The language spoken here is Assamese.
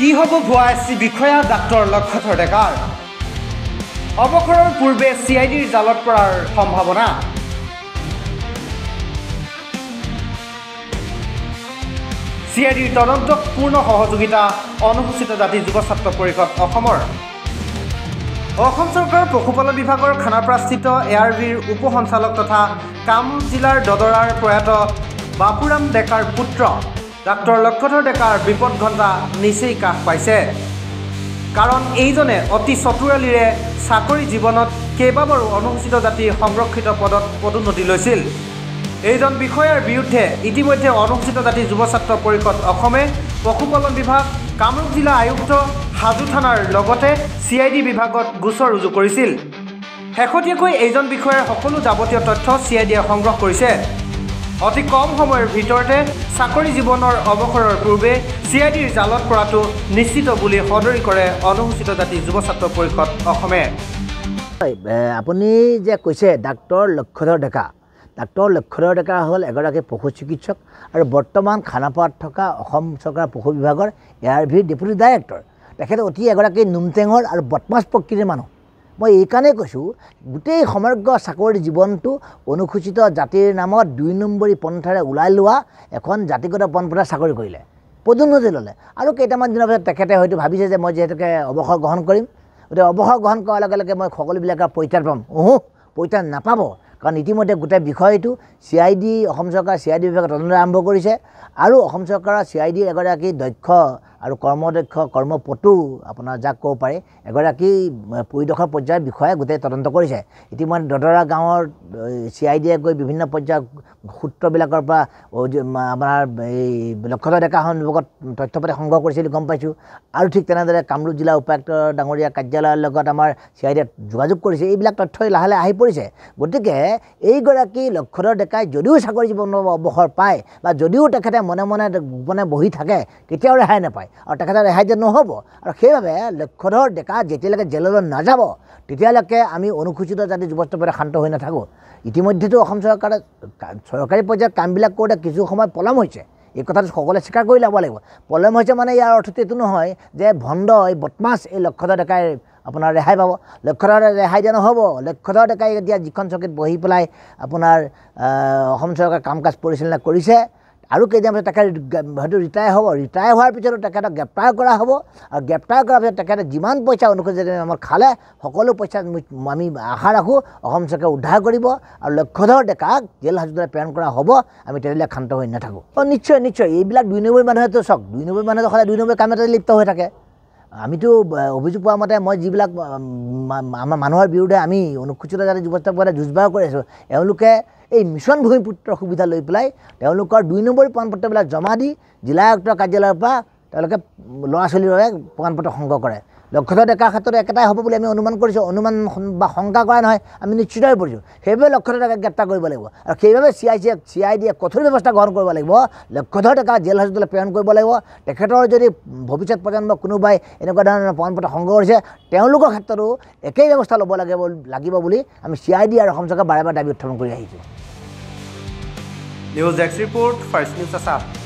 কি হব ভুয়া এসসি বিষয়া ডাক্তৰ লক্ষধৰ ডেকাৰ অৱসৰৰ পূৰ্বে সিআইডিৰ জালত পৰাৰ সম্ভাৱনা সিআইডিৰ তদন্তক পূৰ্ণ সহযোগিতা অনুসূচিত জাতি যুৱ ছাত্ৰ পৰিষদ অসমৰ অসম চৰকাৰৰ পশুপালন বিভাগৰ খানাপাৰাস্থিত এআৰভিৰ উপ সঞ্চালক তথা কামৰূপ জিলাৰ দদৰাৰ প্ৰয়াত বাপুৰাম ডেকাৰ পুত্ৰ ডাক্তৰ লক্ষধৰ ডেকাৰ বিপদ ঘণ্টা নিচেই কাষ পাইছে কাৰণ এইজনে অতি চতুৰালিৰে চাকৰি জীৱনত কেইবাবাৰো অনুসূচিত জাতিৰ সংৰক্ষিত পদত পদোন্নতি লৈছিল এইজন বিষয়াৰ বিৰুদ্ধে ইতিমধ্যে অনুসূচিত জাতি যুৱ ছাত্ৰ পৰিষদ অসমে পশুপালন বিভাগ কামৰূপ জিলা আয়ুক্ত হাজো থানাৰ লগতে সিআইডি বিভাগত গোচৰ ৰুজু কৰিছিল শেহতীয়াকৈ এইজন বিষয়াৰ সকলো যাৱতীয় তথ্য সিআইডিয়ে সংগ্ৰহ কৰিছে অতি কম সময়ৰ ভিতৰতে চাকৰি জীৱনৰ অৱসৰৰ পূৰ্বে সিআইডিৰ জালত পৰাটো নিশ্চিত বুলি সদৰি কৰে অনুসূচিত জাতি যুৱ ছাত্ৰ পৰিষদ অসমে আপুনি যে কৈছে ডাক্তৰ লক্ষধৰ ডেকা হ'ল এগৰাকী পশু চিকিৎসক আৰু বৰ্তমান খানাপাৰাত থকা অসম চৰকাৰৰ পশু বিভাগৰ এআৰভিৰ ডেপুটি ডাইৰেক্টৰ তেখেতে অতি এগৰাকী নুমটেঙৰ আৰু বদমাছ প্ৰকৃতিৰ মানুহ মই এইকাৰণেই কৈছোঁ গোটেই সমগ্ৰ চাকৰিৰ জীৱনটো অনুসূচিত জাতিৰ নামত ২ নম্বৰী পন্থাৰে ওলাই লোৱা এখন জাতিগত পন্থাৰে চাকৰি কৰিলে পদোন্নতি ল'লে আৰু কেইটামান দিনৰ পিছত তেখেতে হয়তো ভাবিছে যে মই যিহেতুকে অৱসৰ গ্ৰহণ কৰিম গতিকে অৱসৰ গ্ৰহণ কৰাৰ লগে লগে মই সকলোবিলাকৰ পৰিত্ৰাণ পাম পৰিত্ৰাণ নাপাব কাৰণ ইতিমধ্যে গোটেই বিষয়টো সিআইডি অসম চৰকাৰ সিআইডি বিভাগে তদন্ত আৰম্ভ কৰিছে আৰু অসম চৰকাৰৰ সিআইডিৰ এগৰাকী দক্ষ আৰু কৰ্মদক্ষ কৰ্মপটু আপোনাৰ যাক ক'ব পাৰে এগৰাকী পৰিদৰ্শক পৰ্যায়ৰ বিষয়াই গোটেই তদন্ত কৰিছে ইতিমধ্যে দদৰা গাঁৱৰ সিআইডিয়ে গৈ বিভিন্ন পৰ্যায়ৰ সূত্ৰবিলাকৰ পৰা আপোনাৰ এই লক্ষধৰ ডেকা সন্দৰ্ভত তথ্য পাতি সংগ্ৰহ কৰিছিল গম পাইছোঁ আৰু ঠিক তেনেদৰে কামৰূপ জিলা উপায়ুক্ত ডাঙৰীয়া কাৰ্যালয়ৰ লগত আমাৰ সিআইডিয়ে যোগাযোগ কৰিছে এইবিলাক তথ্যই লাহে লাহে আহি পৰিছে গতিকে এইগৰাকী লক্ষধৰ ডেকাই যদিও চাকৰি জীৱনৰ অৱসৰ পায় বা যদিও তেখেতে মনে মনে গোপনে বহি থাকে কেতিয়াও ৰেহাই নাপায় আৰু তেখেতে ৰেহাই যে নহ'ব আৰু সেইবাবে লক্ষধৰ ডেকা যেতিয়ালৈকে জেললৈ নাযাব তেতিয়ালৈকে আমি অনুসূচিত জাতি যুৱ ছাত্ৰ পৰিষদ শান্ত হৈ নাথাকোঁ ইতিমধ্যেতো অসম চৰকাৰে চৰকাৰী পৰ্যায়ত কামবিলাক কৰোঁতে কিছু সময় পলম হৈছে এই কথাটো সকলোৱে স্বীকাৰ কৰি ল'ব লাগিব পলম হৈছে মানে ইয়াৰ অৰ্থটো এইটো নহয় যে ভণ্ড এই বদমাছ এই লক্ষধৰ ডেকাই আপোনাৰ ৰেহাই পাব লক্ষধৰ ৰেহাই দিয়া নহ'ব লক্ষধৰ ডেকাই এতিয়া যিখন চকীত বহি পেলাই আপোনাৰ অসম চৰকাৰে কাম কাজ পৰিচালনা কৰিছে আৰু কেইদিনমান পিছত তেখেত হয়তো ৰিটায়াৰ হোৱাৰ পিছতো তেখেতক গ্ৰেপ্তাৰ কৰা হ'ব আৰু গ্ৰেপ্তাৰ কৰাৰ পিছত তেখেতে যিমান পইচা অনুসূচিত নামত খালে সকলো পইচা আমি আশা ৰাখোঁ অসম চৰকাৰে উদ্ধাৰ কৰিব আৰু লক্ষধৰ ডেকাক জেল হাজতলৈ প্ৰেৰণ কৰা হ'ব আমি তেতিয়ালৈ ক্ষান্ত হৈ নাথাকোঁ নিশ্চয় এইবিলাক ২ নম্বৰী মানুহেতো চাওক ২ নম্বৰী মানুহে সদায় ২ নম্বৰী কাম এটাতে লিপ্ত হৈ থাকে আমিতো অভিযোগ পোৱা মতে মই যিবিলাক আমাৰ মানুহৰ বিৰুদ্ধে আমি অনুসূচিত জাতি যুৱ ছাত্ৰ পৰিষদে যুঁজবাৰ কৰি আছোঁ এওঁলোকে এই মিছন ভূমিপুত্ৰৰ সুবিধা লৈ পেলাই তেওঁলোকৰ ২ নম্বৰী প্ৰমাণপত্ৰবিলাক জমা দি জিলা আয়ুক্তৰ কাৰ্যালয়ৰ পৰা তেওঁলোকে ল'ৰা ছোৱালীৰ বাবে প্ৰমাণপত্ৰ সংগ্ৰহ কৰে লক্ষধৰ ডেকাৰ ক্ষেত্ৰত একেটাই হ'ব বুলি আমি অনুমান কৰিছোঁ অনুমান বা শংকা কৰা নহয় আমি নিশ্চিত হৈ পৰিছোঁ সেইবাবে লক্ষধৰ ডেকাক গ্ৰেপ্তাৰ কৰিব লাগিব আৰু সেইবাবে সিআইডিয়ে কঠোৰ ব্যৱস্থা গ্ৰহণ কৰিব লাগিব লক্ষধৰ ডেকা জেল হাজতলৈ প্ৰেৰণ কৰিব লাগিব তেখেতৰ যদি ভৱিষ্যত প্ৰজন্ম কোনোবাই এনেকুৱা ধৰণৰ প্ৰমাণপত্ৰ সংগ্ৰহ কৰিছে তেওঁলোকৰ ক্ষেত্ৰতো একেই ব্যৱস্থা ল'ব লাগিব বুলি আমি সিআইডি আৰু অসম চৰকাৰে বাৰে বাৰে দাবী উত্থাপন কৰি আহিছোঁ news desk report first news Assam